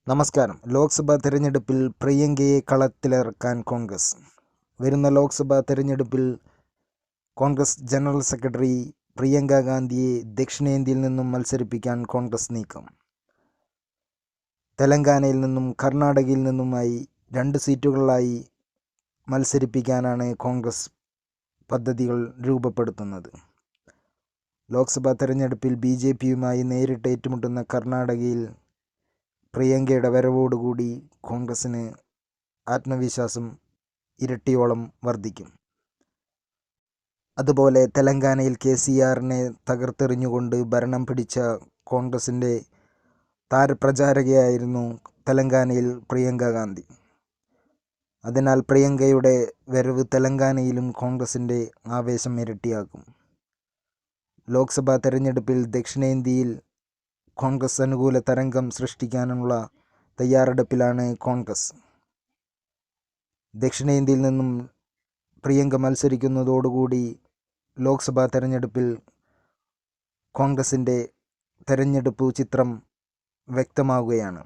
നമസ്കാരം. ലോക്സഭാ തെരഞ്ഞെടുപ്പിൽ പ്രിയങ്കയെ കളത്തിലിറക്കാൻ കോൺഗ്രസ്. വരുന്ന ലോക്സഭാ തെരഞ്ഞെടുപ്പിൽ കോൺഗ്രസ് ജനറൽ സെക്രട്ടറി പ്രിയങ്ക ഗാന്ധിയെ ദക്ഷിണേന്ത്യയിൽ നിന്നും മത്സരിപ്പിക്കാൻ കോൺഗ്രസ് നീക്കം. തെലങ്കാനയിൽ നിന്നും കർണാടകയിൽ നിന്നുമായി 2 സീറ്റുകളിലായി മത്സരിപ്പിക്കാനാണ് കോൺഗ്രസ് പദ്ധതികൾ രൂപപ്പെടുത്തുന്നത്. ലോക്സഭാ തെരഞ്ഞെടുപ്പിൽ BJPയുമായി നേരിട്ട് ഏറ്റുമുട്ടുന്ന കർണാടകയിൽ പ്രിയങ്കയുടെ വരവോടുകൂടി കോൺഗ്രസിന് ആത്മവിശ്വാസം ഇരട്ടിയോളം വർദ്ധിക്കും. അതുപോലെ തെലങ്കാനയിൽ KCRനെ തകർത്തെറിഞ്ഞുകൊണ്ട് ഭരണം പിടിച്ച കോൺഗ്രസിൻ്റെ താരപ്രചാരകയായിരുന്നു തെലങ്കാനയിൽ പ്രിയങ്ക ഗാന്ധി. അതിനാൽ പ്രിയങ്കയുടെ വരവ് തെലങ്കാനയിലും കോൺഗ്രസിൻ്റെ ആവേശം ഇരട്ടിയാക്കും. ലോക്സഭാ തെരഞ്ഞെടുപ്പിൽ ദക്ഷിണേന്ത്യയിൽ കോൺഗ്രസ് അനുകൂല തരംഗം സൃഷ്ടിക്കാനുള്ള തയ്യാറെടുപ്പിലാണ് കോൺഗ്രസ്. ദക്ഷിണേന്ത്യയിൽ നിന്നും പ്രിയങ്ക മത്സരിക്കുന്നതോടുകൂടി ലോക്സഭാ തെരഞ്ഞെടുപ്പിൽ കോൺഗ്രസിൻ്റെ തെരഞ്ഞെടുപ്പ് ചിത്രം വ്യക്തമാവുകയാണ്.